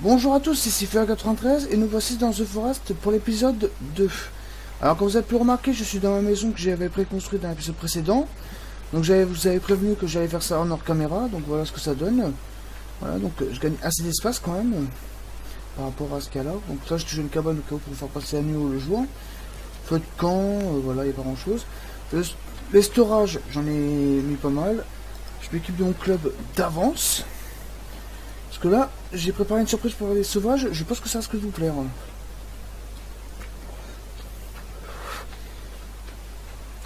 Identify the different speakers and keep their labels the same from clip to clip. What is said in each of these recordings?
Speaker 1: Bonjour à tous, ici Fer93 et nous voici dans The Forest pour l'épisode 2. Alors comme vous avez pu remarquer, je suis dans ma maison que j'avais préconstruite dans l'épisode précédent. Donc vous avez prévenu que j'allais faire ça en hors caméra, donc voilà ce que ça donne. Voilà, donc je gagne assez d'espace quand même, par rapport à ce cas là. Donc là j'ai toujours une cabane au cas où pour faire passer la nuit ou le jour. Feu de camp, voilà, il n'y a pas grand chose. Les storages, j'en ai mis pas mal. Je m'équipe de mon club d'avance. Parce que là, j'ai préparé une surprise pour les sauvages, je pense que ça risque de vous plaire.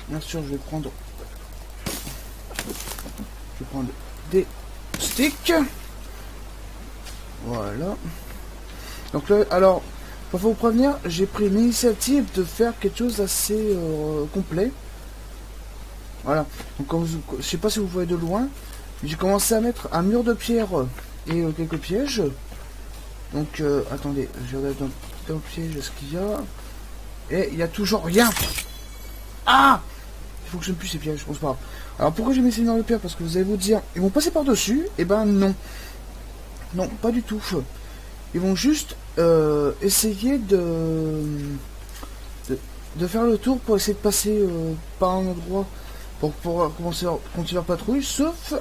Speaker 1: Bien sûr, je vais prendre des sticks. Voilà. Donc là, alors, pour vous prévenir, j'ai pris l'initiative de faire quelque chose d'assez complet. Voilà. Donc, comme je sais pas si vous voyez de loin, j'ai commencé à mettre un mur de pierre et quelques pièges. Donc attendez, je regarde dans le piège ce qu'il y a. Et il n'y a toujours rien. Ah, il faut que je ne puisse ces pièges, bon, c'est pas grave. Alors pourquoi j'ai mis ces murs de pierre? Parce que vous allez vous dire, ils vont passer par dessus. Et ben non. Non, pas du tout. Ils vont juste essayer de faire le tour pour essayer de passer par un endroit pour pouvoir continuer leur patrouille, sauf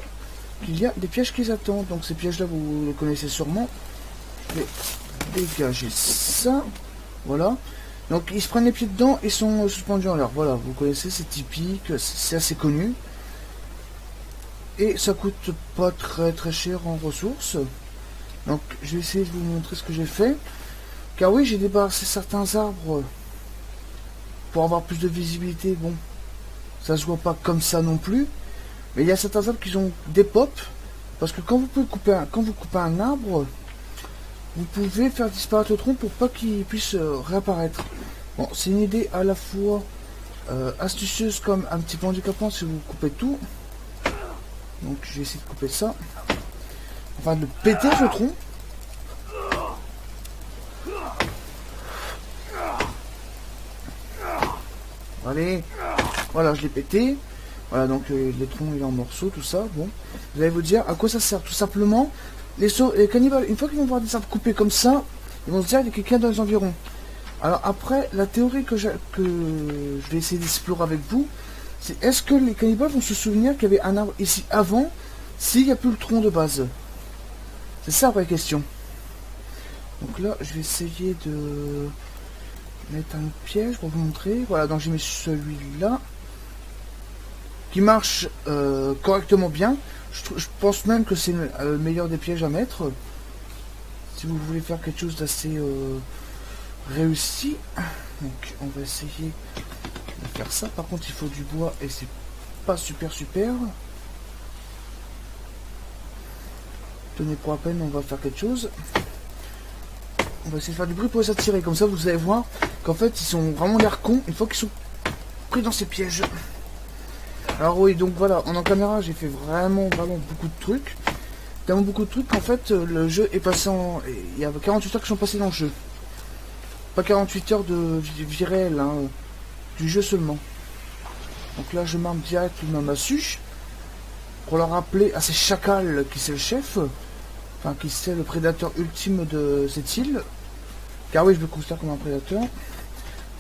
Speaker 1: qu'il y a des pièges qui les attendent. Donc ces pièges là vous les connaissez sûrement. Je vais dégager ça. Voilà. Donc ils se prennent les pieds dedans et sont suspendus en l'air. Voilà, vous connaissez, c'est typique, c'est assez connu. Et ça coûte pas très cher en ressources. Donc je vais essayer de vous montrer ce que j'ai fait. Car oui, j'ai débarrassé certains arbres pour avoir plus de visibilité. Bon, ça se voit pas comme ça non plus. Mais il y a certains arbres qui ont des pops. Parce que quand vous coupez un arbre, vous pouvez faire disparaître le tronc pour pas qu'il puisse réapparaître. Bon, c'est une idée à la fois astucieuse comme un petit peu handicapante si vous coupez tout. Donc je vais essayer de couper ça. Enfin de péter le tronc. Allez, voilà, je l'ai pété. Voilà, donc le tronc il est en morceaux, tout ça. Bon, vous allez vous dire à quoi ça sert. Tout simplement, les cannibales, une fois qu'ils vont voir des arbres coupés comme ça, ils vont se dire qu'il y a quelqu'un dans les environs. Alors après, la théorie que je vais essayer d'explorer avec vous, c'est est-ce que les cannibales vont se souvenir qu'il y avait un arbre ici avant, s'il n'y a plus le tronc de base? C'est ça la vraie question. Donc là, je vais essayer de mettre un piège pour vous montrer. Voilà, donc j'ai mis celui-là qui marche correctement bien. Je pense même que c'est le meilleur des pièges à mettre si vous voulez faire quelque chose d'assez réussi. Donc on va essayer de faire ça. Par contre il faut du bois et c'est pas super. Tenez pour à peine, on va faire quelque chose. On va essayer de faire du bruit pour les attirer. Comme ça vous allez voir qu'en fait ils sont vraiment l'air cons une fois qu'ils sont pris dans ces pièges. Alors oui, donc voilà, en caméra j'ai fait vraiment beaucoup de trucs. Tellement beaucoup de trucs qu'en fait le jeu est passé en... Il y a 48 heures qui sont passées dans le jeu. Pas 48 heures de vie réelle, hein, du jeu seulement. Donc là je marque direct ma massue. Pour leur rappeler à ces chacals qui c'est le chef. Enfin qui c'est le prédateur ultime de cette île. Car oui, je me considère comme un prédateur.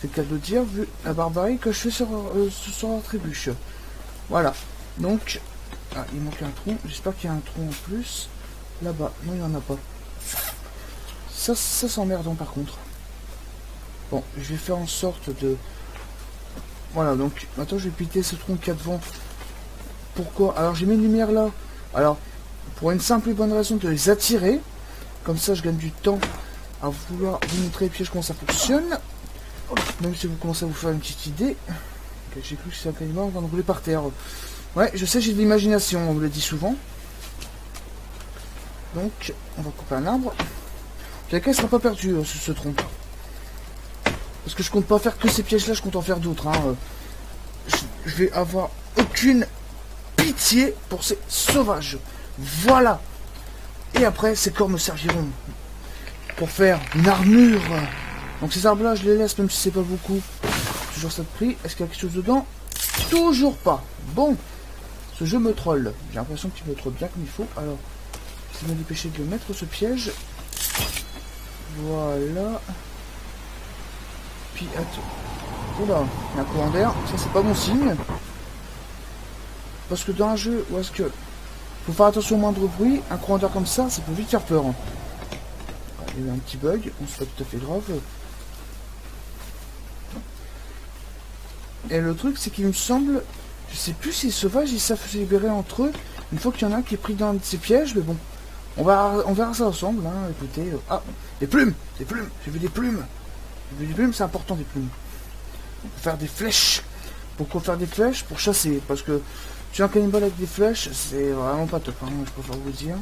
Speaker 1: C'est le cas de le dire, vu la barbarie que je fais sur la tribu. Voilà, donc, ah, il manque un tronc, j'espère qu'il y a un tronc en plus, là-bas, non il n'y en a pas. Ça s'emmerdant par contre. Bon, je vais faire en sorte de... Voilà, donc, maintenant je vais piter ce tronc qu'il y a devant. Pourquoi? Alors j'ai mis une lumière là, alors, pour une simple et bonne raison de les attirer, comme ça je gagne du temps à vouloir vous montrer les pièges comment ça fonctionne, même si vous commencez à vous faire une petite idée. J'ai cru que c'était un cannibale, on va rouler par terre. Ouais, je sais, j'ai de l'imagination, on me le dit souvent. Donc, on va couper un arbre. Le cas, il sera pas perdu, ce tronc. Parce que je compte pas faire que ces pièges-là, je compte en faire d'autres. Hein. Je vais avoir aucune pitié pour ces sauvages. Voilà. Et après, ces corps me serviront pour faire une armure. Donc ces arbres-là, je les laisse, même si c'est pas beaucoup. Toujours ça de prix. Est-ce qu'il y a quelque chose dedans? Toujours pas. Bon, ce jeu me troll. J'ai l'impression qu'il me troll bien comme il faut. Alors, je vais me dépêcher de le mettre, ce piège. Voilà. Puis attends. Oula, il y a un courant d'air. Ça, c'est pas bon signe. Parce que dans un jeu où est-ce que faut faire attention au moindre bruit, un courant d'air comme ça peut vite faire peur. Il y a eu un petit bug, on se fait tout à fait grave. Et le truc, c'est qu'il me semble, je sais plus si les sauvages ils savent se libérer entre eux une fois qu'il y en a un qui est pris dans ces pièges, mais bon, on verra ça ensemble. Hein. Écoutez, ah, des plumes, j'ai vu des plumes. J'ai vu des plumes, c'est important des plumes. Pour faire des flèches. Pourquoi faire des flèches? Pour chasser, parce que tuer un cannibale avec des flèches, c'est vraiment pas top, hein, je préfère vous dire.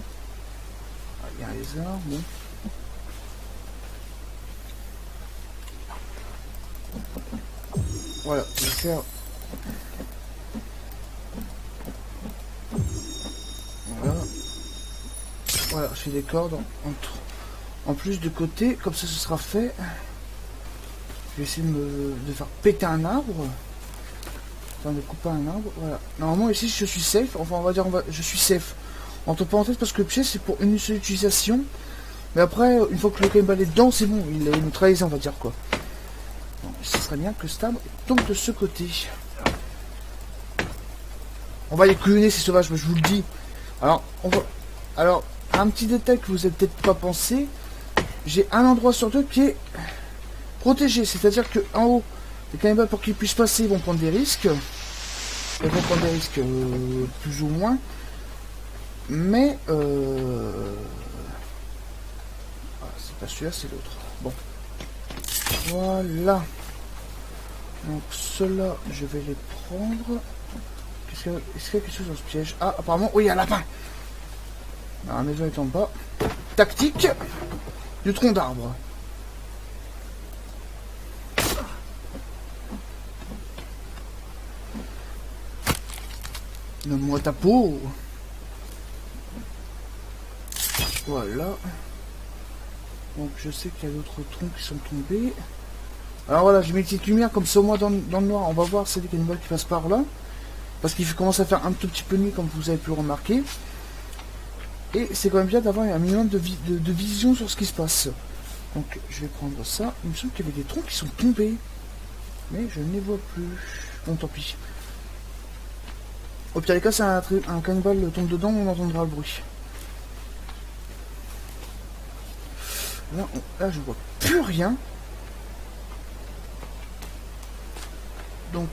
Speaker 1: Ah, il y a un lézard, bon. Voilà, je vais faire... Voilà. Voilà, je fais des cordes en plus de côté, comme ça ce sera fait. Je vais essayer de faire péter un arbre. Enfin, de couper un arbre, voilà. Normalement ici je suis safe, enfin on va dire je suis safe. Entre parenthèses parce que le pied c'est pour une seule utilisation. Mais après, une fois que le cannibale est dedans, c'est bon, il est neutralisé on va dire quoi. Donc, ce serait bien que ce arbre tombe de ce côté. On va les cloner ces sauvages, mais je vous le dis. Alors, un petit détail que vous n'avez peut-être pas pensé, j'ai un endroit sur deux qui est protégé, c'est-à-dire que en haut, les cannibales pour qu'ils puissent passer vont prendre des risques. Ils vont prendre des risques plus ou moins. Mais ah, c'est pas celui-là, c'est l'autre. Bon. Voilà. Donc ceux-là, je vais les prendre. Est-ce qu'il y a quelque chose dans ce piège? Ah, apparemment, oui, il y a un lapin. La maison est en bas. Tactique du tronc d'arbre. Donne-moi ta peau. Voilà. Donc je sais qu'il y a d'autres troncs qui sont tombés. Alors voilà, j'ai mis une petite lumière comme ça au moins dans le noir. On va voir si c'est des cannibales qui passent par là. Parce qu'il commence à faire un tout petit peu nuit comme vous avez pu le remarquer. Et c'est quand même bien d'avoir un minimum de vision sur ce qui se passe. Donc je vais prendre ça. Il me semble qu'il y avait des troncs qui sont tombés. Mais je ne les vois plus. Bon tant pis. Au pire des cas, si un cannibale tombe dedans, on entendra le bruit. Là je vois plus rien. Donc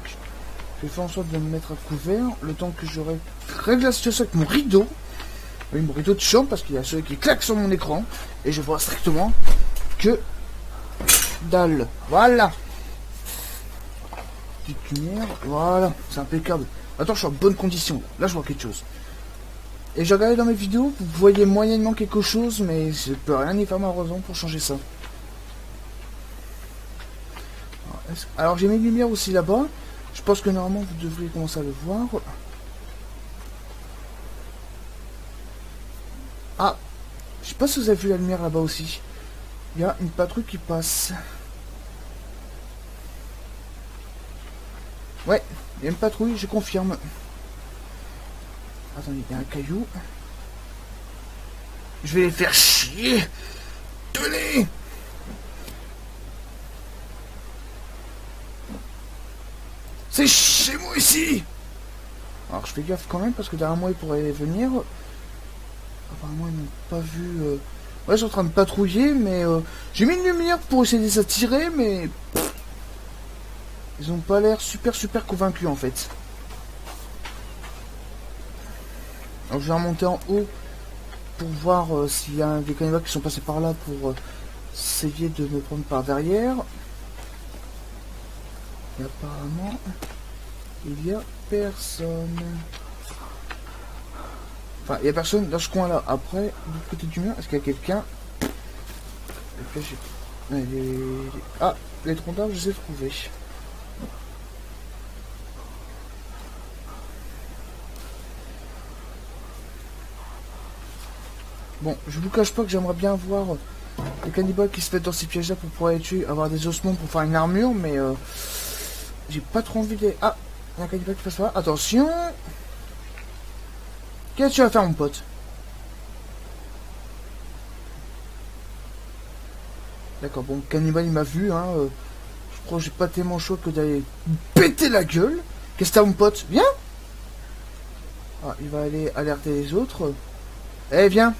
Speaker 1: je vais faire en sorte de me mettre à couvert le temps que je règle la situation avec mon rideau. Oui, mon rideau de chambre parce qu'il y a celui qui claque sur mon écran et je vois strictement que dalle. Voilà. Petite lumière, voilà, c'est impeccable. Attends, je suis en bonne condition. Là, je vois quelque chose. Et j'ai regardé dans mes vidéos, vous voyez moyennement quelque chose, mais je peux rien y faire malheureusement pour changer ça. Alors j'ai mis une lumière aussi là-bas. Je pense que normalement vous devriez commencer à le voir. Ah, je sais pas si vous avez vu la lumière là-bas aussi. Il y a une patrouille qui passe. Ouais, il y a une patrouille, je confirme. Attendez, il y a un caillou. Je vais les faire chier. Tenez. C'est chez moi ici. Alors je fais gaffe quand même parce que derrière moi ils pourraient venir. Apparemment ils n'ont pas vu... Ouais, je suis en train de patrouiller mais... J'ai mis une lumière pour essayer de les attirer mais... Ils ont pas l'air super convaincus en fait. Alors je vais remonter en haut pour voir s'il y a des cannibales qui sont passés par là pour essayer de me prendre par derrière. Et apparemment, il y a personne. Enfin, il y a personne dans ce coin-là. Après, de l'autre côté du mur, est-ce qu'il y a quelqu'un? Ah, les troncs d'arbres, je les ai trouvés. Bon, je vous cache pas que j'aimerais bien voir les cannibales qui se mettent dans ces pièges-là pour pouvoir les tuer, avoir des ossements pour faire une armure, mais j'ai pas trop envie de... Ah, il y a un cannibale qui passe par là. Attention. Qu'est-ce que tu vas faire, mon pote? D'accord, bon, cannibale il m'a vu, hein. Je crois que j'ai pas tellement chaud que d'aller péter la gueule. Qu'est-ce que t'as, mon pote? Viens. Ah, il va aller alerter les autres. Eh, viens.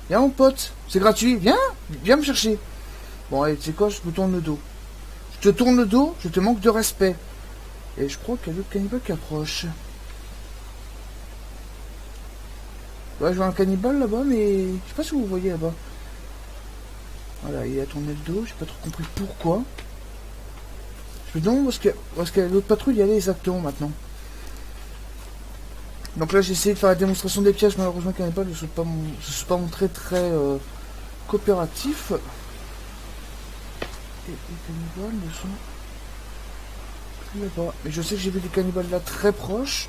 Speaker 1: Viens, mon pote. C'est gratuit. Viens. Viens me chercher. Bon, allez, tu sais quoi, je me tourne le dos. Je te tourne le dos, je te manque de respect. Et je crois qu'il y a le cannibale qui approche. Ouais, je vois un cannibale là-bas, mais je sais pas si vous voyez là-bas. Voilà, il a tourné le dos, j'ai pas trop compris pourquoi. Je me demande où est-ce que l'autre patrouille y allait exactement maintenant. Donc là, j'ai essayé de faire la démonstration des pièges, malheureusement, le cannibale ne se pas montré très coopératif. Et les cannibales ne sont plus là-bas. Mais je sais que j'ai vu des cannibales là très proches.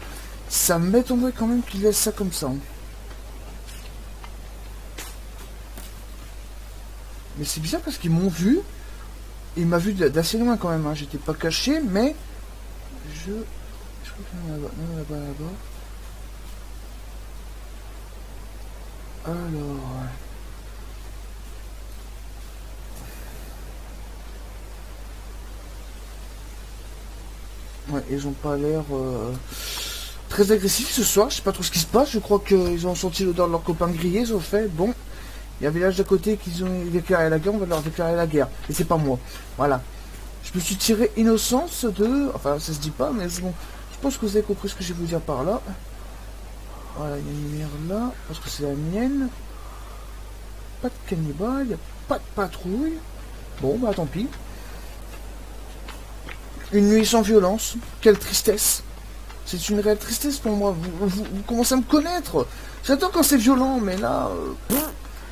Speaker 1: Ça m'étonnerait quand même qu'ils laissent ça comme ça. Hein. Mais c'est bizarre parce qu'ils m'ont vu. Il m'a vu d'assez loin quand même. Hein. J'étais pas caché, mais je crois qu'il y en a là-bas. Non, là-bas, là-bas. Alors. Ouais, ils ont pas l'air très agressifs ce soir. Je sais pas trop ce qui se passe. Je crois qu'ils ont senti l'odeur de leurs copains grillés. Ils ont fait bon. Il y a un village d'à côté qu'ils ont déclaré la guerre. On va leur déclarer la guerre. Et c'est pas moi. Voilà. Je me suis tiré innocence de. Enfin, ça se dit pas, mais bon. Je pense que vous avez compris ce que je vais vous dire par là. Voilà, il y a une lumière là. Parce que c'est la mienne. Pas de cannibale. Il n'y a pas de patrouille. Bon, bah tant pis. Une nuit sans violence. Quelle tristesse. C'est une réelle tristesse pour moi. Vous commencez à me connaître. J'adore quand c'est violent, mais là...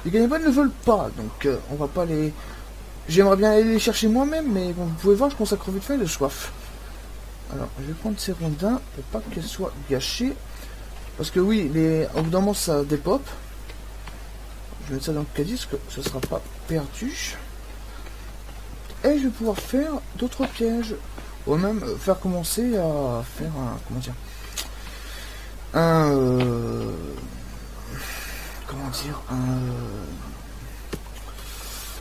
Speaker 1: les cannibales ne veulent pas. Donc, on va pas les... J'aimerais bien aller les chercher moi-même, mais bon, vous pouvez voir, je commence à crever de faim et de soif. Alors, je vais prendre ces rondins pour pas qu'elles soient gâchées. Parce que oui, au bout d'un moment, ça dépop. Je vais mettre ça dans le caddie, parce que ce sera pas perdu. Et je vais pouvoir faire d'autres pièges. Ou même faire commencer à faire un... Comment dire comment dire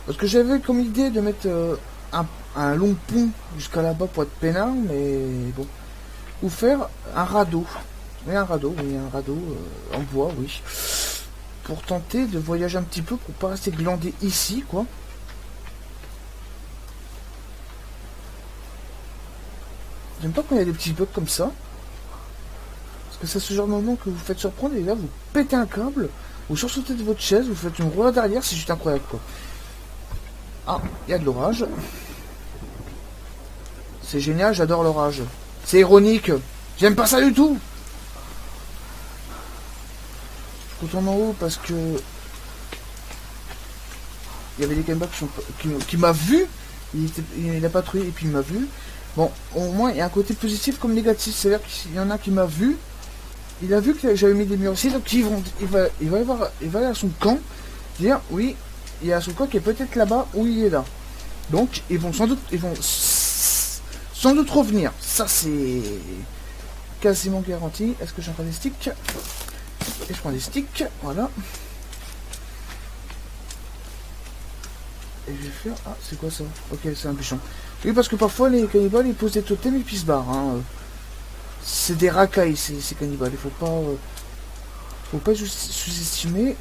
Speaker 1: parce que j'avais comme idée de mettre un long pont jusqu'à là-bas pour être peinard, mais bon. Ou faire un radeau. Oui, un radeau, en bois, oui. Pour tenter de voyager un petit peu, pour pas rester glandé ici, quoi. J'aime pas quand il y a des petits bugs comme ça. Parce que c'est ce genre de moment que vous faites surprendre et là vous pétez un câble, vous sursautez de votre chaise, vous faites une roulade arrière, c'est juste incroyable quoi. Ah, il y a de l'orage. C'est génial, j'adore l'orage. C'est ironique, j'aime pas ça du tout. Je retourne en haut parce que il y avait des cannibales qui m'a vu. Il a patrouillé et puis il m'a vu. Bon, au moins il y a un côté positif comme négatif. C'est-à-dire qu'il y en a qui m'a vu. Il a vu que j'avais mis des murs aussi, donc il va aller à son camp. Dire oui, il y a son camp qui est peut-être là-bas ou il est là. Donc ils vont sans doute revenir. Ça c'est quasiment garanti. Est-ce que j'en prends des sticks? Et je prends des sticks, voilà. Et je vais faire... Ah, c'est quoi ça? Ok, c'est un bûchon. Oui, parce que parfois, les cannibales, ils posent des totems et puis ils se barrent. Hein. C'est des racailles, ces cannibales. Il faut pas sous-estimer.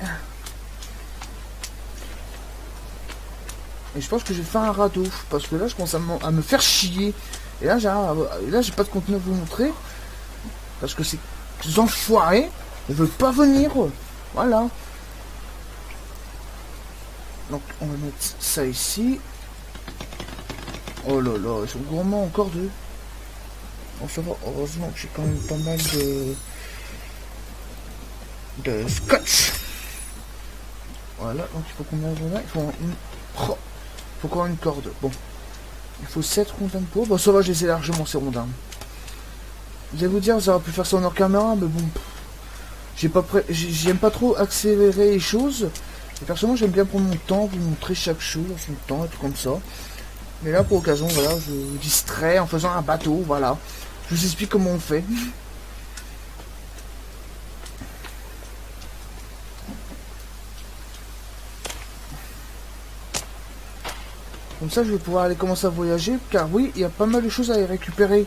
Speaker 1: Et je pense que je vais faire un radeau. Parce que là, je commence à me faire chier. Et là, j'ai pas de contenu à vous montrer. Parce que ces enfoirés ne veulent pas venir. Voilà. Donc on va mettre ça ici. Oh là là, ils sont gourmands encore d'eux. Bon ça va, heureusement que j'ai quand même pas mal de scotch. Voilà, donc il faut combien de rondins? Il faut encore une corde. Bon. Il faut 7 rondins de peau. Bon ça va, je les ai largement ces rondins. Vous allez vous dire, vous auriez pu faire ça en hors caméra, mais bon. J'aime pas trop accélérer les choses. Et personnellement, j'aime bien prendre mon temps, vous montrer chaque chose en son temps, et tout comme ça. Mais là, pour l'occasion, voilà, je vous distrais en faisant un bateau, voilà. Je vous explique comment on fait. Comme ça, je vais pouvoir aller commencer à voyager. Car oui, il y a pas mal de choses à y récupérer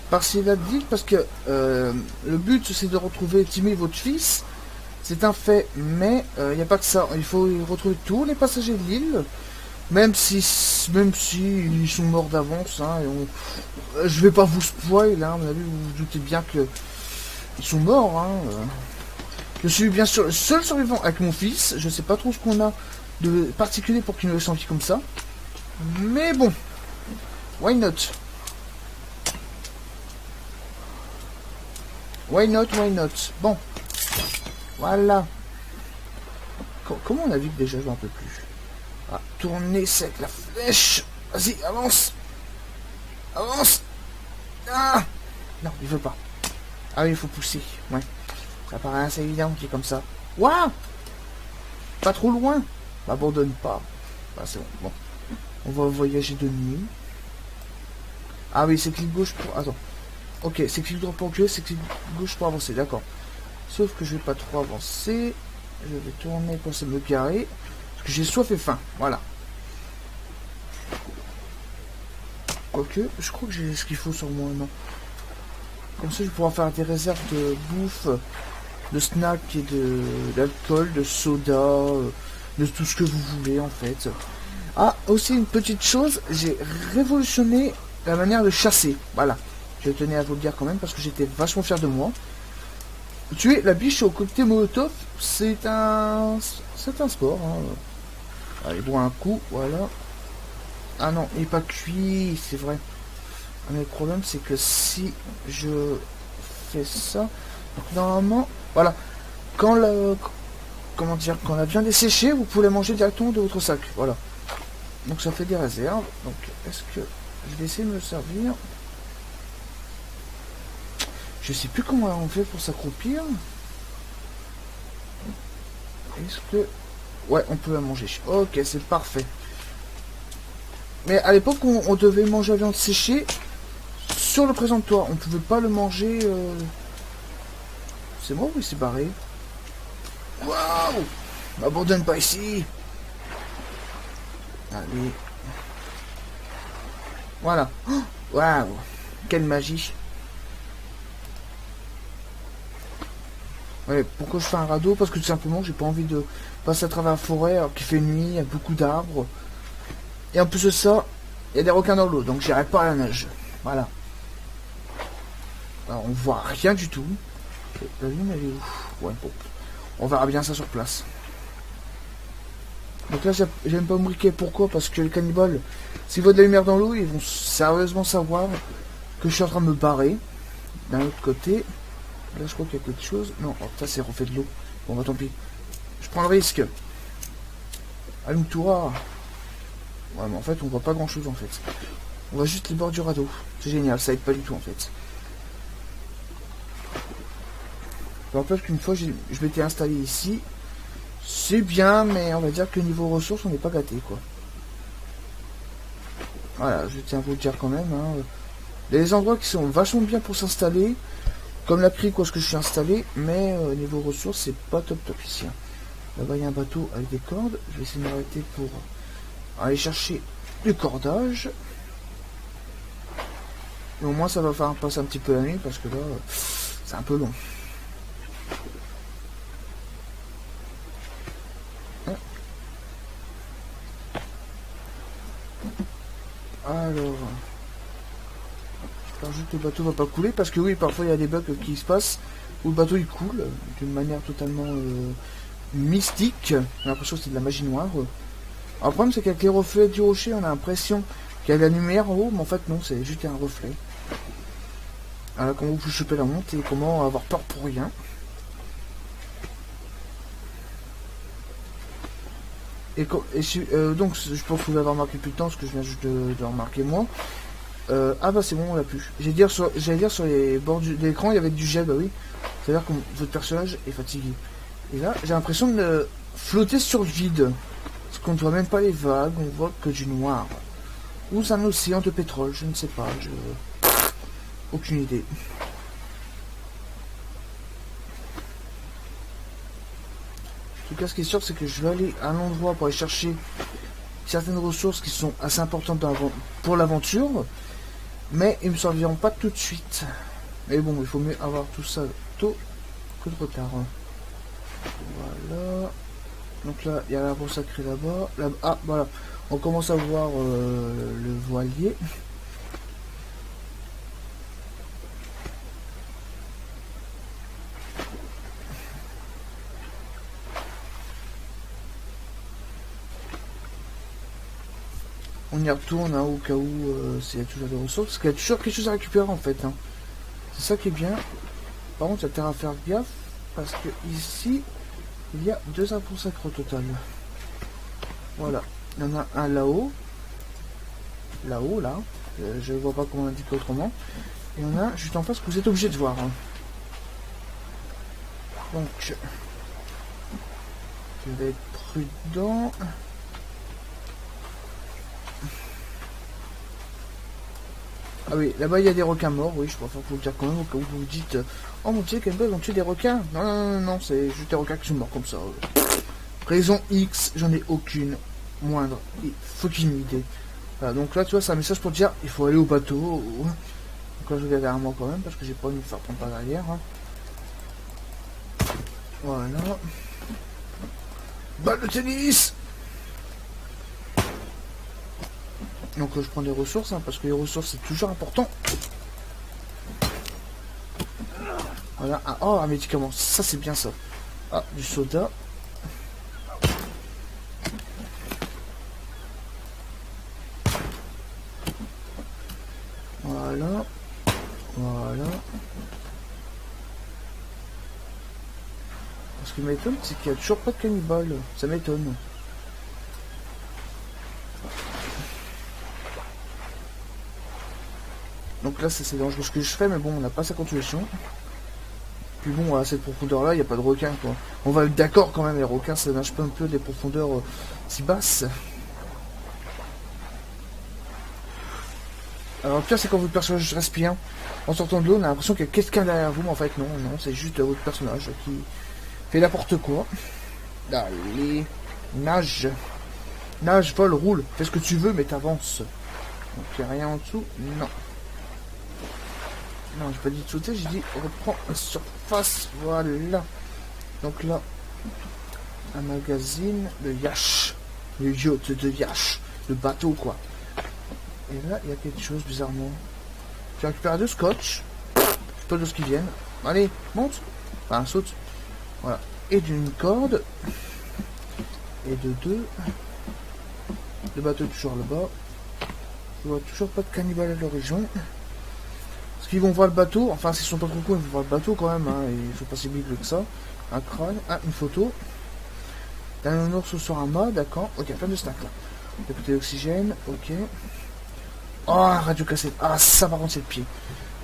Speaker 1: par-ci et là de l'île. Parce que le but, c'est de retrouver Timmy, votre fils. C'est un fait. Mais il n'y a pas que ça. Il faut y retrouver tous les passagers de l'île. Même si ils sont morts d'avance. Hein, je vais pas vous spoiler. Hein, à mon avis, vous vous doutez bien que ils sont morts. Hein, Je suis bien sûr le seul survivant avec mon fils. Je sais pas trop ce qu'on a de particulier pour qu'il nous laisse en vie comme ça. Mais bon. Why not? Why not, why not? Bon. Voilà. Comment on navigue déjà? Je m'en peux plus. Ah, tourner, c'est avec la flèche. Vas-y, avance. Avance. Ah. Non, il veut pas. Ah oui, il faut pousser. Ouais. Ça paraît assez évident qui est comme ça. Waouh. Pas trop loin. M'abandonne pas. Ah, c'est bon. Bon. On va voyager de nuit. Ah oui, c'est clic gauche pour... Attends. Ok, c'est clic droit pour reculer, c'est clic gauche pour avancer. D'accord. Sauf que je vais pas trop avancer. Je vais tourner pour ça me garer. Parce que j'ai soif et faim. Voilà. Quoique, je crois que j'ai ce qu'il faut sur moi, non. Comme ça, je vais pouvoir faire des réserves de bouffe, de snacks et d'alcool, de soda, de tout ce que vous voulez, en fait. Ah, aussi une petite chose, j'ai révolutionné la manière de chasser. Voilà. Je tenais à vous le dire quand même, parce que j'étais vachement fier de moi. Tuer la biche au cocktail Molotov, c'est un sport. Hein. Allez, boire un coup, voilà. Ah non, il n'est pas cuit, c'est vrai. Mais le problème, c'est que si je fais ça, donc normalement, voilà, quand quand la viande est séchée, vous pouvez la manger directement de votre sac, voilà. Donc ça fait des réserves. Donc est-ce que je vais essayer de me servir? Je sais plus comment on fait pour s'accroupir. Est-ce que... Ouais, on peut la manger. Ok, c'est parfait. Mais à l'époque, on devait manger la viande séchée sur le présentoir. On pouvait pas le manger... C'est moi ou il s'est barré? Waouh! M'abandonne pas ici! Allez. Voilà. Waouh! Quelle magie! Ouais, pourquoi je fais un radeau? Parce que tout simplement, j'ai pas envie de passer à travers la forêt alors qu'il fait nuit, il y a beaucoup d'arbres. Et en plus de ça, il y a des requins dans l'eau, donc j'irai pas à la nage. Voilà. Alors, on voit rien du tout. La lune, elle est où? Ouais, bon. On verra bien ça sur place. Donc là, j'aime pas me briquer. Pourquoi? Parce que les cannibales, s'ils voient de la lumière dans l'eau, ils vont sérieusement savoir que je suis en train de me barrer. D'un autre côté, là, je crois qu'il y a quelque chose. Non, oh, ça, c'est refait de l'eau. Bon, bah tant pis. Je prends le risque. Allume-toi. Ouais, mais en fait, on voit pas grand-chose, en fait. On voit juste les bords du radeau. C'est génial, ça aide pas du tout, en fait. Je me rappelle qu'une fois, je m'étais installé ici. C'est bien, mais on va dire que niveau ressources, on n'est pas gâté, quoi. Voilà, je tiens à vous le dire quand même. Hein. Il y a des endroits qui sont vachement bien pour s'installer. Comme la crique où est-ce que je suis installé. Mais niveau ressources, c'est pas top top ici. Hein. Là-bas, il y a un bateau avec des cordes. Je vais essayer de m'arrêter pour aller chercher du cordage. Et au moins, ça va faire passer un petit peu la nuit. Parce que là, c'est un peu long. Alors, j'espère juste que le bateau va pas couler, parce que oui, parfois il y a des bugs qui se passent, où le bateau il coule, d'une manière totalement mystique, j'ai l'impression que c'est de la magie noire. Alors, le problème c'est qu'avec les reflets du rocher, on a l'impression qu'il y a de la lumière en haut, mais en fait non, c'est juste un reflet. Alors, comment vous choper la honte et comment avoir peur pour rien. Donc, je pense que vous l'avez remarqué plus de temps, ce que je viens juste de remarquer moi. Ah bah c'est bon, on l'a plus. J'allais dire sur les bords de l'écran, il y avait du gel, bah oui. C'est-à-dire que votre personnage est fatigué. Et là, j'ai l'impression de flotter sur le vide. Parce qu'on ne voit même pas les vagues, on voit que du noir. Ou un océan de pétrole, je ne sais pas. Aucune idée. En tout cas, ce qui est sûr, c'est que je vais aller à un endroit pour aller chercher certaines ressources qui sont assez importantes pour l'aventure, mais ils ne me serviront pas tout de suite. Mais bon, il faut mieux avoir tout ça tôt que trop tard. Voilà. Donc là, il y a l'arbre sacré là-bas. Ah, voilà. On commence à voir le voilier. On y retourne hein, au cas où s'il y a toujours des ressources. Parce qu'il y a toujours quelque chose à récupérer en fait. Hein. C'est ça qui est bien. Par contre, il y a intérêt à faire gaffe. Parce que ici, il y a 2 arbres sacrés au total. Voilà. Il y en a un là-haut. Là-haut, là. Je ne vois pas comment indiquer autrement. Et il y en a un juste en face que vous êtes obligé de voir. Hein. Donc, je vais être prudent. Ah oui, là-bas il y a des requins morts, oui, je préfère vous le dire quand même, au cas où vous vous dites oh mon dieu, quelle belle, on tue des requins. Non, non, non, non, c'est juste des requins qui sont morts comme ça. Raison X, j'en ai aucune moindre fucking idée. Voilà, donc là, tu vois, c'est un message pour dire il faut aller au bateau. Donc là, je vais derrière moi quand même, parce que j'ai pas envie de me faire prendre par derrière. Hein. Voilà. Balle de tennis. Donc je prends des ressources, hein, parce que les ressources c'est toujours important. Voilà, oh un médicament, ça c'est bien ça. Ah, du soda. Voilà. Voilà. Ce qui m'étonne, c'est qu'il n'y a toujours pas de cannibale. Ça m'étonne. Donc là, c'est dangereux ce que je fais, mais bon, on n'a pas sa continuation. Puis bon, à cette profondeur-là, il n'y a pas de requins, quoi. On va être d'accord quand même, les requins, ça nage pas un peu des profondeurs si basses. Alors le pire, c'est quand votre personnage respire. En sortant de l'eau, on a l'impression qu'il y a quelqu'un derrière vous, mais en fait, non, non, c'est juste votre personnage qui fait n'importe quoi. Allez, nage. Nage, vole, roule. Fais ce que tu veux, mais t'avances. Donc, il n'y a rien en dessous. Non. Non, j'ai pas dit de sauter, j'ai dit reprends la surface. Voilà. Donc là, un magazine de yacht. Le yacht de yacht. Le bateau, quoi. Et là, il y a quelque chose bizarrement. J'ai récupéré 2 scotch. Je sais pas d'où ce qui viennent. Allez, monte. Enfin, saute. Voilà. Et d'une corde. Et de 2. Le bateau est toujours là-bas. Je vois toujours pas de cannibale à l'horizon. Parce qu'ils vont voir le bateau. Enfin, s'ils sont pas trop cool, ils vont voir le bateau quand même. Hein. Il faut pas si vite que ça. Un crâne. Ah, une photo. D'un ours sur un mât. D'accord. Ok, plein de snacks là. Des bouteilles d'oxygène. Ok. Oh, radio cassette. Ah, ça par contre, c'est le pied.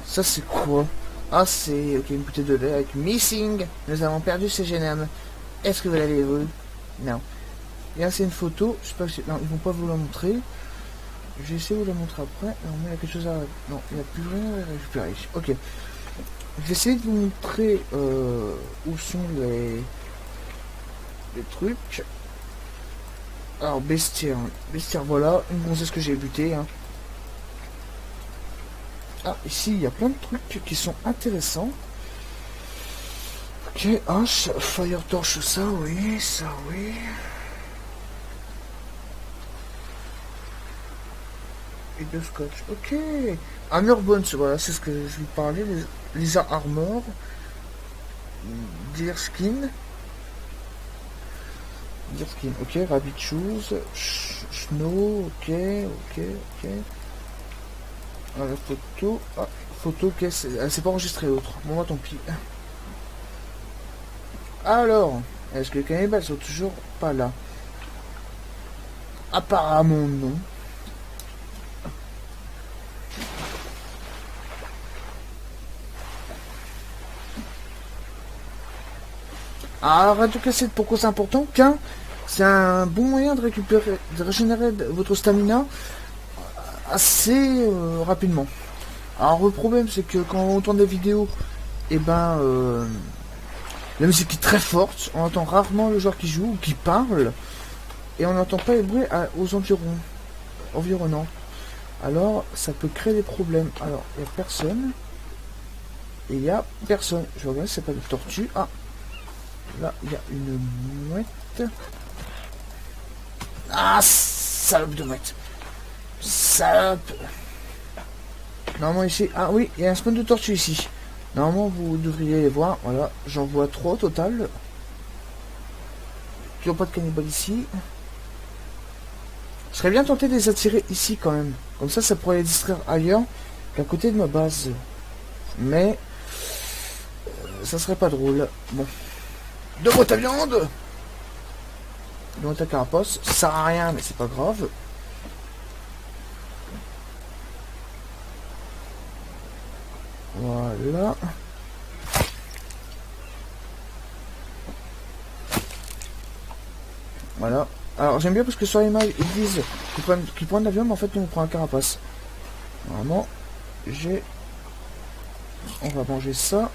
Speaker 1: Ça, c'est quoi? Ah, c'est... Ok, une bouteille de lait avec Missing. Nous avons perdu ces jeunes hommes. Est-ce que vous l'avez vu? Non. Et là, c'est une photo. Je sais pas si... Non, ils vont pas vous la montrer. Je vais essayer de vous la montrer après. Non, mais il y a quelque chose à... Non, il n'y a plus rien à récupérer. Ok. Je vais essayer de vous montrer où sont les trucs. Alors, bestiaire. Bestiaire, voilà. Une gonzesse que j'ai buté, hein. Ah, ici, il y a plein de trucs qui sont intéressants. Ok, hache, fire torch, ça oui, ça oui. Et 2 scotch, ok. Armor Bones, voilà, c'est ce que je vous parlais. Les armor. Deerskin. Deerskin, ok. Rabbit shoes. Snow, ok, ok, ok. Ah, la photo. Ah, photo, ok, c'est pas enregistré autre. Bon, bah tant pis. Alors, est-ce que les cannibales sont toujours pas là? Apparemment non. Ah, radio cassette, pourquoi c'est important? Qu'un, c'est un bon moyen de récupérer, de régénérer votre stamina assez rapidement. Alors le problème c'est que quand on entend des vidéos, et ben la musique est très forte, on entend rarement le joueur qui joue ou qui parle, et on n'entend pas les bruits aux environs. Environnants. Alors, ça peut créer des problèmes. Alors, il n'y a personne. Et il y a personne. Je regarde si c'est pas de tortue. Ah, là, il y a une mouette. Ah, salope de mouette. Salope. Normalement ici, ah oui, il y a un spawn de tortue ici. Normalement vous devriez les voir. Voilà, j'en vois 3 au total. Toujours pas de cannibales ici. Je serais bien tenté de les attirer ici quand même. Comme ça pourrait les distraire ailleurs qu'à côté de ma base. Mais ça serait pas drôle. Bon. Donne-moi ta viande. Donne-moi ta carapace. Ça sert à rien, mais c'est pas grave. Voilà. Voilà. Alors j'aime bien parce que sur l'image ils disent qu'ils prennent l'avion, mais en fait on prend un carapace. Vraiment, on va manger ça.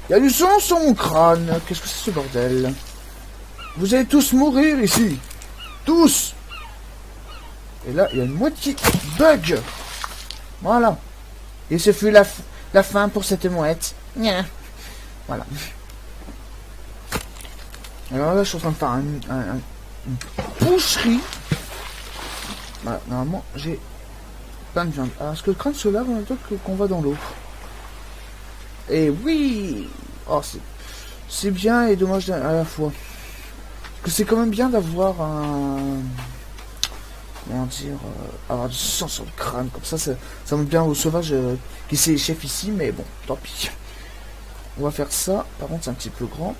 Speaker 1: Il y a du sang sur mon crâne. Qu'est-ce que c'est ce bordel? Vous allez tous mourir ici. Tous. Et là, il y a une moitié bug. Voilà. Et ce fut la fin pour cette mouette. Nya. Voilà. Alors là, je suis en train de faire une boucherie. Voilà, normalement, j'ai plein de viande. Alors, est-ce que le crâne se lave en même temps qu'on va dans l'eau? Et oui. Oh, c'est bien et dommage à la fois. Parce que c'est quand même bien d'avoir un... Comment dire, avoir du sang sur le crâne, comme ça montre bien au sauvage qui c'est chef ici, mais bon, tant pis. On va faire ça, par contre c'est un petit peu grand.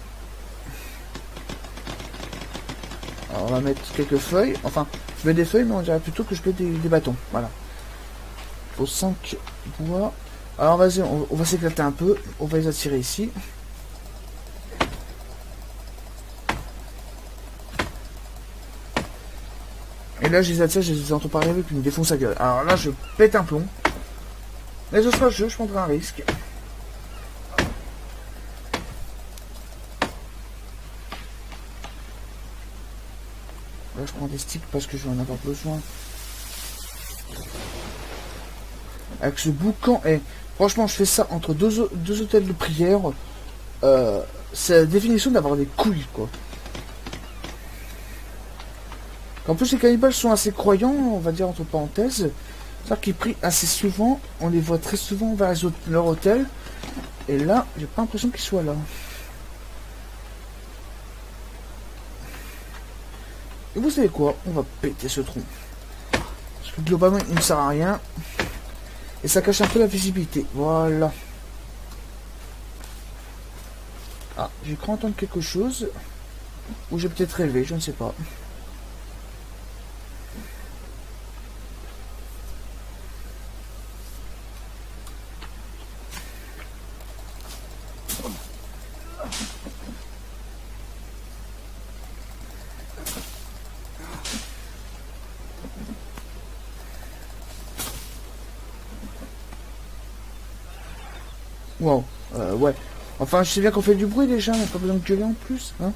Speaker 1: Alors on va mettre quelques feuilles, enfin, je mets des feuilles, mais on dirait plutôt que je mets des bâtons, voilà. Il faut 5 bois. Alors vas-y, on va s'éclater un peu, on va les attirer ici. Et là, je les attire, je les entends parler avec une défonce à gueule. Alors là, je pète un plomb. Mais ce sera le jeu, je prendrai un risque. Là, je prends des sticks parce que je vais en avoir besoin. Avec ce boucan, et franchement, je fais ça entre deux hôtels de prière. C'est la définition d'avoir des couilles, quoi. En plus, les cannibales sont assez croyants, on va dire entre parenthèses. C'est-à-dire qu'ils prient assez souvent, on les voit très souvent vers leur hôtel. Et là, j'ai pas l'impression qu'ils soient là. Et vous savez quoi? On va péter ce tronc. Parce que globalement, il ne sert à rien. Et ça cache un peu la visibilité. Voilà. Ah, j'ai cru entendre quelque chose. Ou j'ai peut-être rêvé, je ne sais pas. Wow, ouais. Enfin, je sais bien qu'on fait du bruit déjà, on n'a pas besoin de gueuler en plus, hein.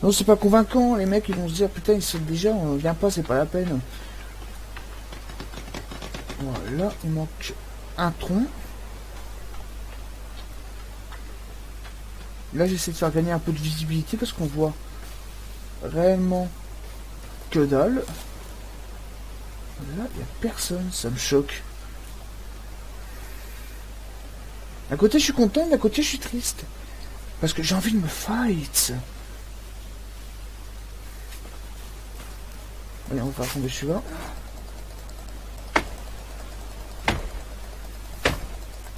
Speaker 1: Non, c'est pas convaincant, les mecs ils vont se dire, putain, ils sont déjà, on vient pas, c'est pas la peine. Voilà, il manque un tronc. Là, j'essaie de faire gagner un peu de visibilité parce qu'on voit réellement que dalle. Là, il n'y a personne, ça me choque. D'un côté, je suis content, d'un côté, je suis triste. Parce que j'ai envie de me fight. Allez, on va faire tomber celui-là.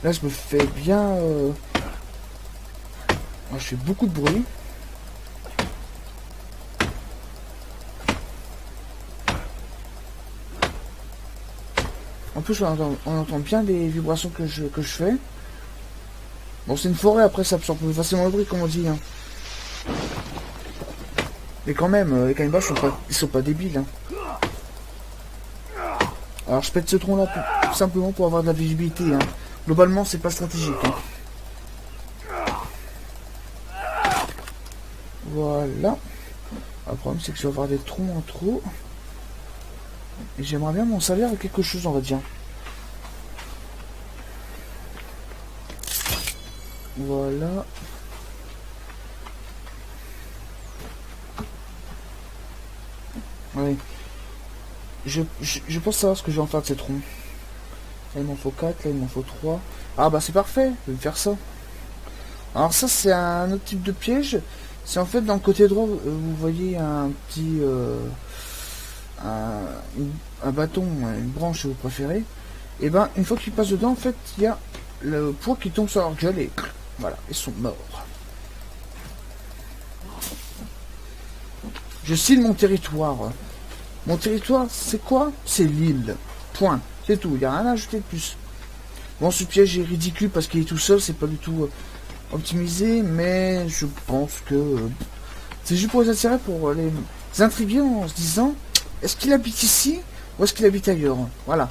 Speaker 1: Là, je me fais bien... je fais beaucoup de bruit. En plus, on entend bien les vibrations que je fais. Bon, c'est une forêt, après ça absorbe plus facilement le bruit, comme on dit. Hein. Mais quand même, les cannibales ils sont pas débiles. Hein. Alors, je pète ce tronc-là tout simplement pour avoir de la visibilité. Hein. Globalement, c'est pas stratégique. Hein. Voilà. Ah, Le problème c'est que je vais avoir des troncs en trop. Et j'aimerais bien m'en servir à quelque chose, on va dire. Voilà. Oui. Je pense savoir ce que je vais en faire de ces troncs. Là il m'en faut 4, là il m'en faut 3. Ah bah c'est parfait, je vais me faire ça. Alors ça c'est un autre type de piège. C'est en fait dans le côté droit, vous voyez un petit... un bâton, une branche si vous préférez. Et ben une fois qu'ils passent dedans, en fait il y a le poids qui tombe sur leur gueule et voilà, ils sont morts. Je cille mon territoire. Mon territoire, c'est quoi? C'est l'île. Point. C'est tout. Il n'y a rien à ajouter de plus. Bon, ce piège est ridicule parce qu'il est tout seul. C'est pas du tout optimisé. Mais je pense que c'est juste pour les attirer, pour les intriguer en se disant est-ce qu'il habite ici ou est-ce qu'il habite ailleurs? Voilà.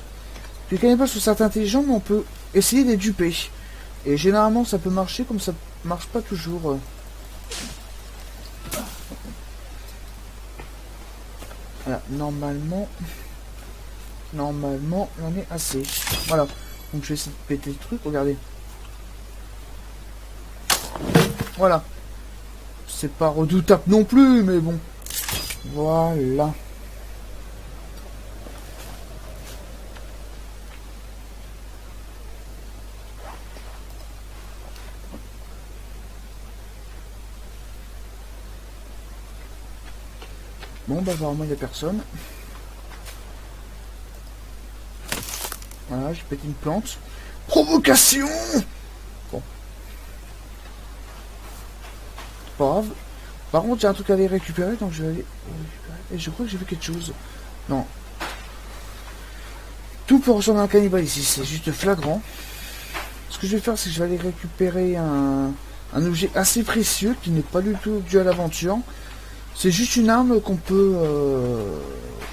Speaker 1: Les cannibales sont certes intelligents, mais on peut essayer de les duper. Et généralement, ça peut marcher comme ça marche pas toujours. Voilà, normalement, on est assez. Voilà. Donc je vais essayer de péter le truc, regardez. Voilà. C'est pas redoutable non plus, mais bon. Voilà. Bon, bah apparemment il n'y a personne. Voilà, j'ai pété une plante. Provocation! Bon. C'est pas grave. Par contre, il y a un truc à aller récupérer, donc je vais aller récupérer. Et je crois que j'ai vu quelque chose. Non. Tout peut ressembler à un cannibale ici, c'est juste flagrant. Ce que je vais faire, c'est que je vais aller récupérer un objet assez précieux qui n'est pas du tout dû à l'aventure. C'est juste une arme qu'on peut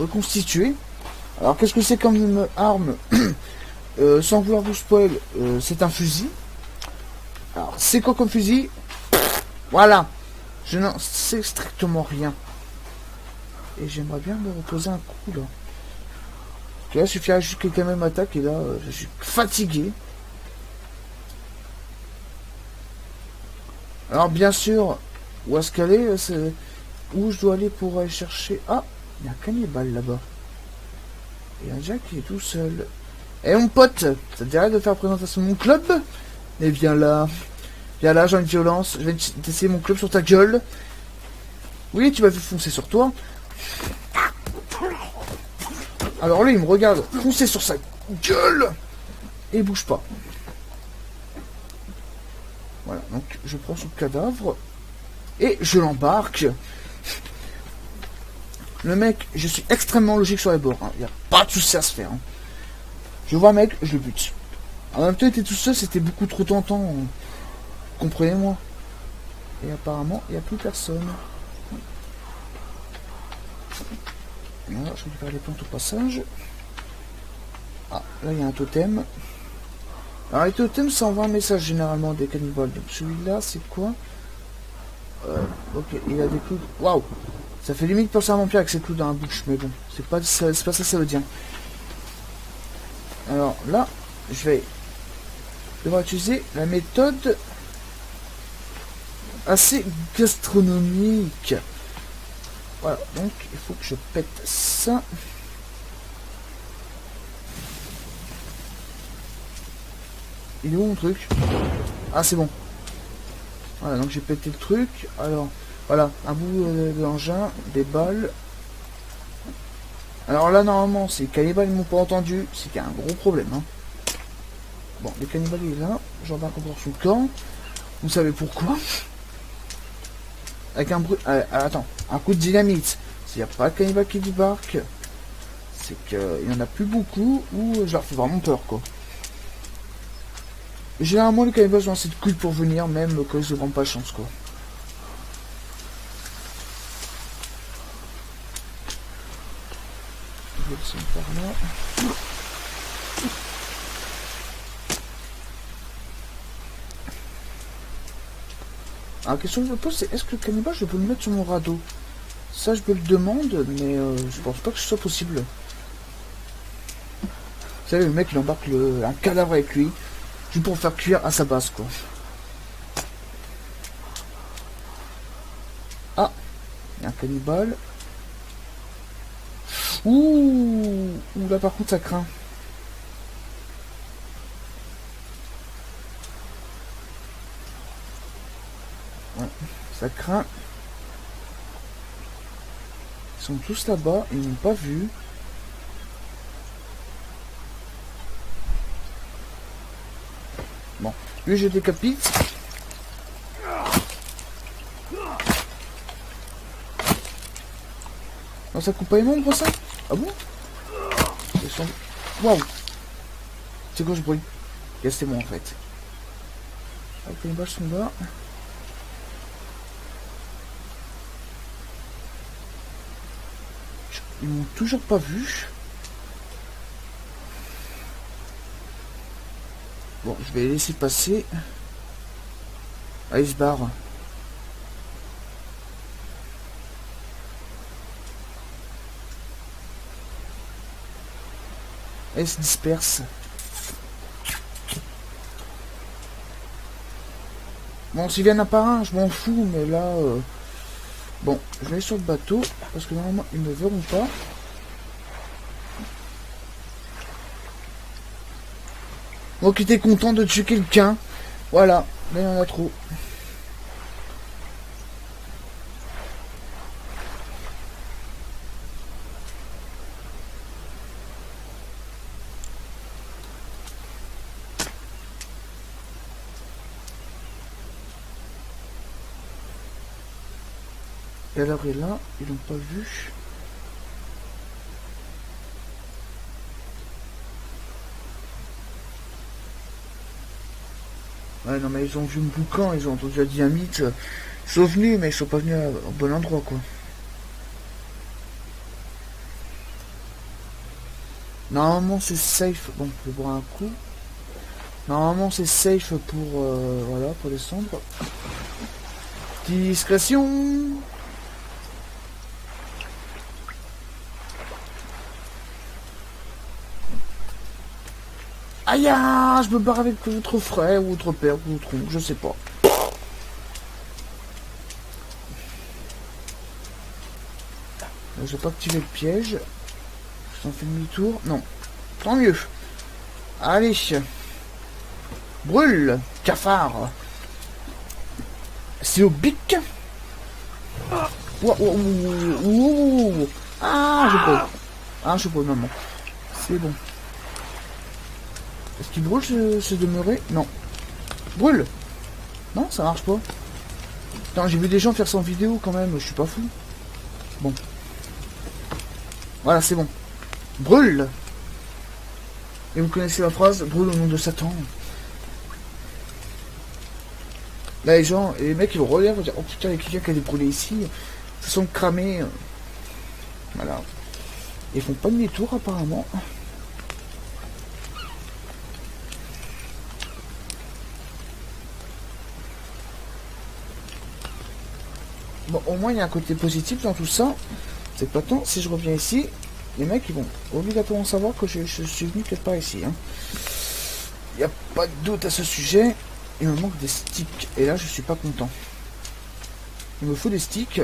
Speaker 1: reconstituer. Alors qu'est-ce que c'est comme une arme? Sans vouloir vous spoil, c'est un fusil. Alors c'est quoi comme fusil? Voilà. Je n'en sais strictement rien. Et j'aimerais bien me reposer un coup là. Là il suffirait juste que quelqu'un m'attaque et là je suis fatigué. Alors bien sûr, où est-ce qu'elle est, c'est... Où je dois aller pour aller chercher... Ah, il y a un cannibale là-bas. Et un Jack qui est tout seul. Eh mon pote, ça te dirait de faire présentation de mon club? Eh viens là. Viens là, j'ai une violence. Je vais t'essayer mon club sur ta gueule. Oui, tu m'as fait foncer sur toi. Alors lui, il me regarde foncer sur sa gueule. Et il bouge pas. Voilà, donc je prends son cadavre. Et je l'embarque. Le mec, je suis extrêmement logique sur les bords. Il n'y a pas de souci à se faire. Hein. Je vois un mec, je le bute. En même temps, il était tout seul, c'était beaucoup trop tentant. Comprenez-moi. Et apparemment, il n'y a plus personne. Voilà, je récupère les plantes au passage. Ah, là, il y a un totem. Alors, les totems, ça envoie un message généralement des cannibales. Donc, celui-là, c'est quoi? Ok, il a des clous. Waouh! Ça fait limite penser à un vampire avec ses clous dans la bouche, mais bon, c'est pas ça que ça veut dire. Alors là, je vais devoir utiliser la méthode assez gastronomique. Voilà, donc il faut que je pète ça. Il est où mon truc? Ah, c'est bon. Voilà, donc j'ai pété le truc. Alors, voilà, un bout d'engin, des balles. Alors là, normalement, si les cannibales ne m'ont pas entendu, c'est qu'il y a un gros problème. Hein. Bon, les cannibales, il est là. J'embarque encore son camp. Vous savez pourquoi? Avec un bruit... attends, un coup de dynamite. S'il n'y a pas de cannibales qui débarquent, c'est qu'il n'y en a plus beaucoup, ou je leur fais vraiment peur, quoi. Généralement, les cannibales ont assez de couilles pour venir, même quand ils ne prennent pas chance, quoi. Je vais descendre par là. Alors, la question que je me pose, c'est est-ce que le cannibale, je peux le mettre sur mon radeau? Ça, je me le demande, mais je pense pas que ce soit possible. Vous savez, le mec, il embarque un cadavre avec lui, juste pour le faire cuire à sa base, quoi. Ah, il y a un cannibale. Ouh, là, par contre, ça craint. Ouais, ça craint. Ils sont tous là-bas, ils m'ont pas vu. Bon, lui je décapite. Non, ça coupe pas les membres ça? Ah bon? Waouh! C'est quoi ce bruit? Yes, c'est moi en fait. Ok, les bâches sont là. Ils m'ont toujours pas vu. Bon, je vais les laisser passer. Ah, ils se barrent. Ils se dispersent. Bon, s'ils viennent un par un, je m'en fous, mais là... Bon, je vais aller sur le bateau, parce que normalement, ils ne me verront pas. Donc, il était content de tuer quelqu'un. Voilà, mais il y en a trop. Et alors, est là, ils l'ont pas vu. Ouais, non, mais ils ont vu mon boucan, ils ont entendu la dynamite. Ils sont venus, mais ils sont pas venus au bon endroit, quoi. Normalement, c'est safe. Bon, je vais boire un coup. Normalement, c'est safe pour, voilà, pour descendre. Discrétion. Aïe, je me barre avec votre frère ou votre père ou votre oncle, je sais pas. Je vais pas activer le piège. J'en fais demi-tour. Non. Tant mieux. Allez. Brûle, cafard. C'est au bic. Ah, je brûle. Ah, je brûle, maman. C'est bon. Est-ce qu'il brûle ce demeuré? Non. Brûle. Non, ça marche pas. Putain, j'ai vu des gens faire ça en vidéo quand même, je suis pas fou. Bon. Voilà, c'est bon. Brûle. Et vous connaissez la phrase, brûle au nom de Satan. Là, les gens, et les mecs, ils vont regarder, ils vont dire, oh putain, il y a quelqu'un qui a brûlé ici. Ils se sont cramés. Voilà. Ils font pas de demi-tour, apparemment. Bon, au moins, il y a un côté positif dans tout ça. C'est que maintenant, si je reviens ici, les mecs, ils vont obligatoirement savoir que je suis venu quelque part ici. Hein. Il n'y a pas de doute à ce sujet. Il me manque des sticks. Et là, je suis pas content. Il me faut des sticks.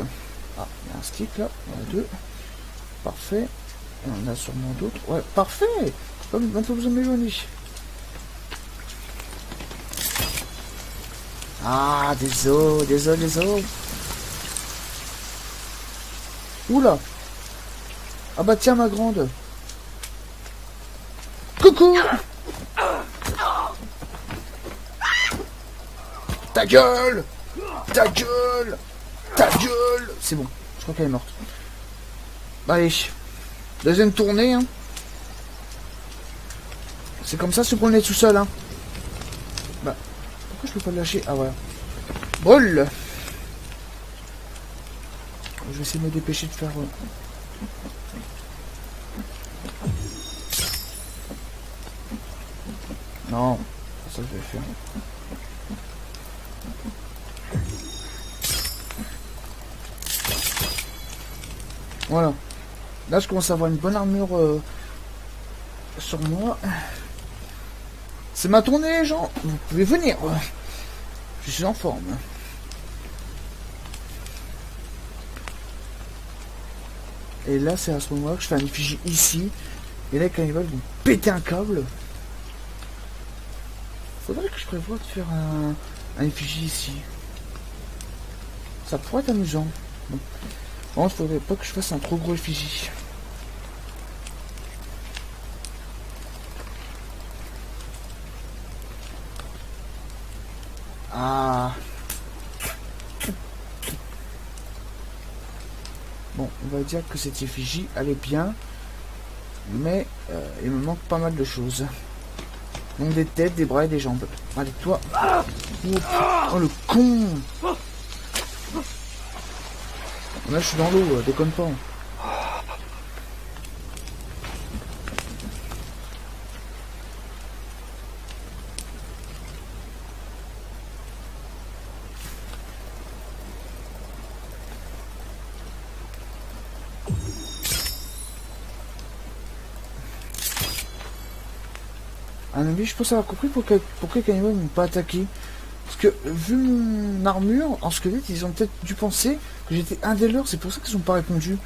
Speaker 1: Ah, il y a un stick là. Il y en a deux. Parfait. Et on en a sûrement d'autres. Ouais, parfait. Même pas besoin de m'éloigner. Ah, des os, des os, des os. Oula. Ah bah tiens, ma grande. Coucou. Ta gueule. Ta gueule. Ta gueule. C'est bon, je crois qu'elle est morte. Bah allez. Deuxième tournée, hein. C'est comme ça, c'est pour le nez tout seul, hein. Bah, pourquoi je peux pas le lâcher? Ah voilà. Brûle. Je vais essayer de me dépêcher de faire... Non, ça je vais faire. Voilà. Là, je commence à avoir une bonne armure sur moi. C'est ma tournée, les gens. Vous pouvez venir. Je suis en forme. Et là, c'est à ce moment-là que je fais un effigie ici. Et là, les cannibales vont péter un câble. Faudrait que je prévoie de faire un effigie ici. Ça pourrait être amusant. Bon. Bon, faudrait pas que je fasse un trop gros effigie. Ah. Bon, on va dire que cette effigie, elle est bien. Mais il me manque pas mal de choses. Donc des têtes, des bras et des jambes. Allez, toi. Oh, le con. Là, je suis dans l'eau, déconne pas. À mon avis, je pense avoir compris pourquoi les cannibales m'ont pas attaqué. Parce que, vu mon armure, en squelette, ils ont peut-être dû penser que j'étais un des leurs. C'est pour ça qu'ils n'ont pas répondu.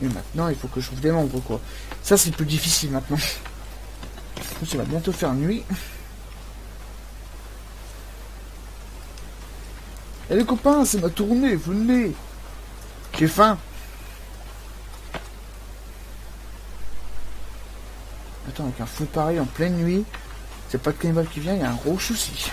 Speaker 1: Et maintenant, il faut que je trouve des membres, quoi. Ça, c'est plus difficile maintenant. Ça va bientôt faire nuit. Et les copains, c'est ma tournée, venez. J'ai faim. Attends, avec un feu pareil en pleine nuit, c'est pas le cannibale qui vient, il y a un gros souci.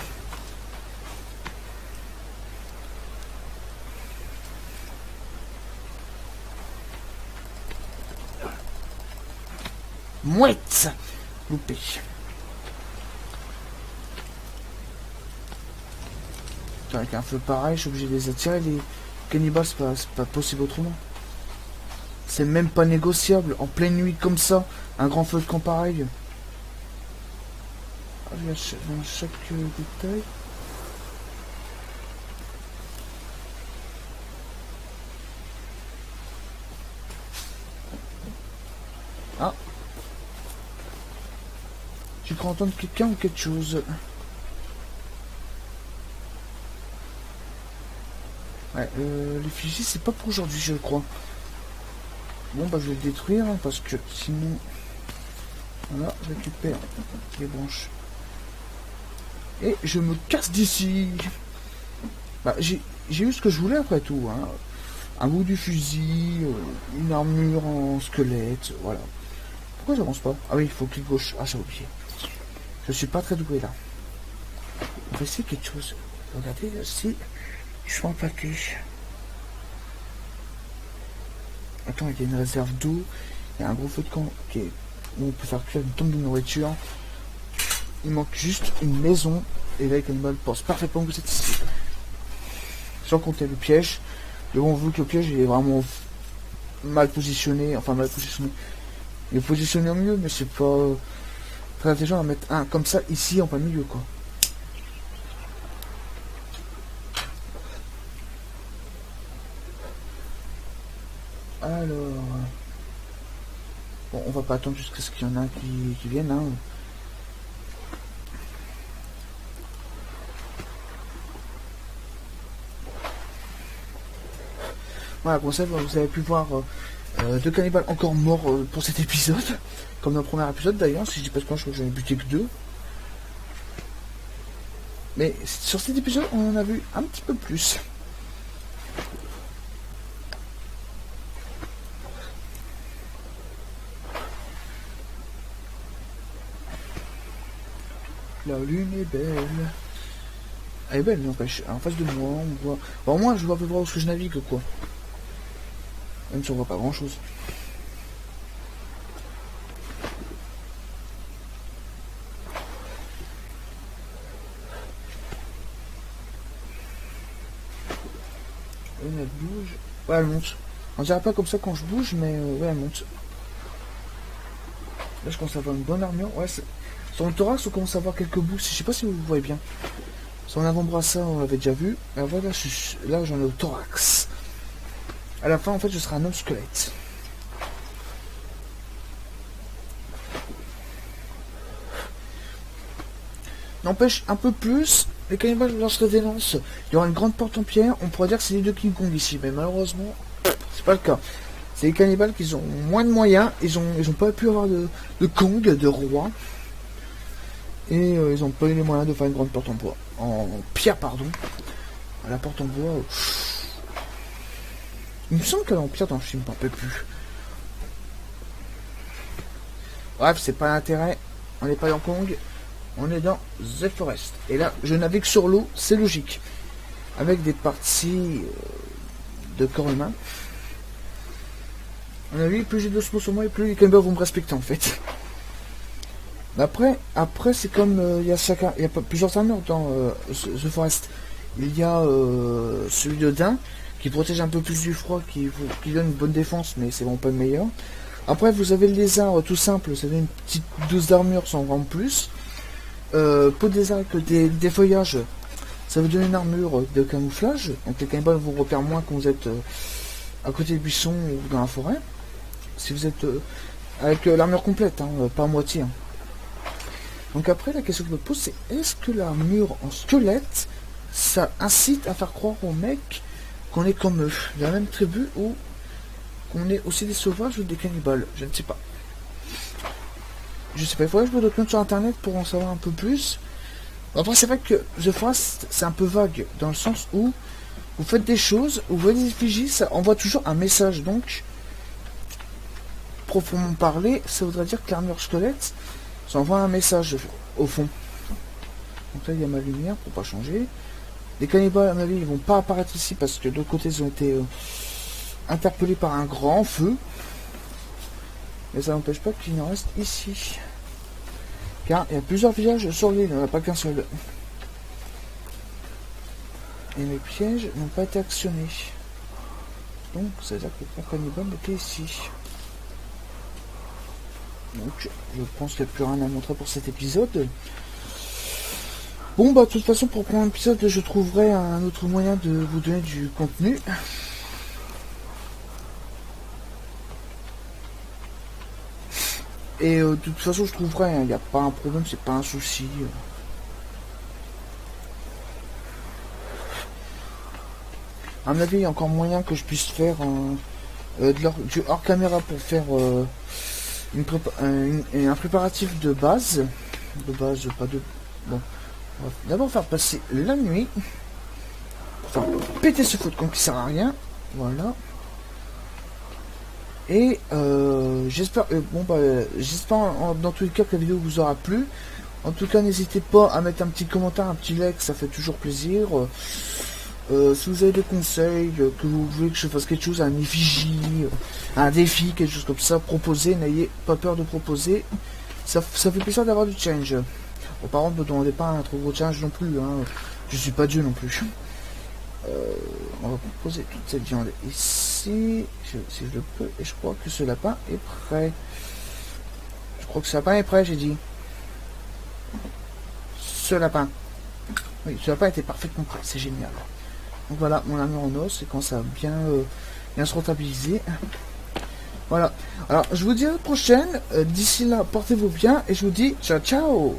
Speaker 1: Mouette. Loupé. Attends, avec un feu pareil, je suis obligé de les attirer, les cannibales, c'est pas possible autrement. C'est même pas négociable, en pleine nuit comme ça, un grand feu de camp pareil. Ah, je vais dans chaque détail. Ah. J'ai cru entendre quelqu'un ou quelque chose. Ouais, les fusils, c'est pas pour aujourd'hui, je crois. Bon, bah, je vais le détruire, hein, parce que sinon... Voilà, je récupère les branches. Et je me casse d'ici. Bah, j'ai eu ce que je voulais après tout, hein. Un bout du fusil, une armure en squelette, voilà. Pourquoi j'avance pas? Ah oui, il faut clic gauche. Ah, j'ai oublié. Je suis pas très doué là. On va essayer quelque chose. Regardez, si je suis empaqué. Attends, il y a une réserve d'eau. Il y a un gros feu de camp où on peut faire cuire une tonne de nourriture. Il manque juste une maison. Et là, les cannibales pensent parfaitement que vous êtes ici. Sans compter le piège. Mais bon, vu que le piège il est vraiment mal positionné. Enfin, mal positionné. Il est positionné au milieu, mais c'est pas très intelligent à mettre un comme ça ici en plein milieu, quoi. Alors... Bon, on va pas attendre jusqu'à ce qu'il y en a qui viennent, hein. Voilà, comme ça, vous avez pu voir deux cannibales encore morts pour cet épisode. Comme dans le premier épisode d'ailleurs, si je dis pas de quoi, je crois que j'en ai buté que 2. Mais sur cet épisode, on en a vu un petit peu plus. La lune est belle. Elle est belle, n'empêche. En face de moi, on voit... Bon, moi, je vois à peu près où je navigue, quoi. Même si on voit pas grand-chose. Elle bouge. Ouais, elle monte. On dirait pas comme ça quand je bouge, mais ouais, elle monte. Là, je commence à avoir une bonne armure. Ouais, sur le thorax, on commence à avoir quelques boosts. Je sais pas si vous voyez bien. Sur l'avant-bras, ça, on l'avait déjà vu. Alors voilà, là, j'en ai au thorax. À la fin, en fait, je serai un homme squelette. N'empêche, un peu plus, les cannibales lorsqu'ils dénoncent, il y aura une grande porte en pierre. On pourrait dire que c'est les deux King Kong ici, mais malheureusement, c'est pas le cas. C'est les cannibales qui ont moins de moyens. Ils ont pas pu avoir de Kong, de roi. Et ils ont pas eu les moyens de faire une grande porte en bois. En pierre, pardon. La porte en bois. Il me semble qu'elle est en pierre dans le film, un peu plus. Bref, c'est pas l'intérêt. On n'est pas dans Kong. On est dans The Forest. Et là, je navigue sur l'eau, c'est logique. Avec des parties de corps humain. À mon avis, plus j'ai d'osmos sur moi, et plus les cannibales vont me respecter en fait. Après c'est comme il y a plusieurs armures dans The Forest. Il y a celui de Dain qui protège un peu plus du froid, qui donne une bonne défense, mais c'est vraiment pas le meilleur. Après, vous avez le lézard tout simple, ça donne une petite dose d'armure sans vraiment plus. Peau de lézard avec des feuillages, ça vous donne une armure de camouflage. Donc les cannibales vous repèrent moins quand vous êtes à côté des buissons ou dans la forêt. Si vous êtes avec l'armure complète, pas à moitié. Hein. Donc après, la question que je me pose, c'est est-ce que l'armure en squelette, ça incite à faire croire aux mecs qu'on est comme eux, de la même tribu, ou qu'on est aussi des sauvages ou des cannibales? Je ne sais pas. Je sais pas, il faudrait que je me documente sur internet pour en savoir un peu plus. Après, c'est vrai que The Forest, c'est un peu vague, dans le sens où vous faites des choses, vous voyez des effigies, ça envoie toujours un message. Donc, proprement parlé, ça voudrait dire que l'armure squelette, ça envoie un message au fond. Donc là, il y a ma lumière pour pas changer. Les cannibales, à mon avis, ils vont pas apparaître ici parce que de l'autre côté, ils ont été interpellés par un grand feu. Mais ça n'empêche pas qu'il en reste ici. Car il y a plusieurs villages sur l'île, il n'y en a pas qu'un seul. Et mes pièges n'ont pas été actionnés. Donc, ça veut dire que le cannibale était ici. Donc, je pense qu'il n'y a plus rien à montrer pour cet épisode. Bon, bah, de toute façon, pour prendre un épisode, je trouverai un autre moyen de vous donner du contenu. Et de toute façon, je trouverai, il n'y a pas un problème, c'est pas un souci. À mon avis, il y a encore moyen que je puisse faire du hors caméra pour faire un préparatif de base. Pas de... Bon. On va d'abord faire passer la nuit. Enfin, péter ce foot qui sert à rien. Voilà. Et j'espère dans tous les cas que la vidéo vous aura plu. En tout cas, n'hésitez pas à mettre un petit commentaire, un petit like, ça fait toujours plaisir. Si vous avez des conseils, que vous voulez que je fasse quelque chose, un effigie, un défi, quelque chose comme ça, proposez, n'ayez pas peur de proposer. Ça fait plaisir d'avoir du challenge. Bon, par contre, ne me demandez pas un trop gros challenge non plus, hein. Je suis pas Dieu non plus. On va proposer toute cette viande ici, si je le peux, et je crois que ce lapin est prêt. J'ai dit. Ce lapin. Oui, ce lapin était parfaitement prêt, c'est génial. Donc voilà, mon armure en os, et quand ça va bien se rentabiliser. Voilà. Alors, je vous dis à la prochaine. D'ici là, portez-vous bien, et je vous dis ciao ciao.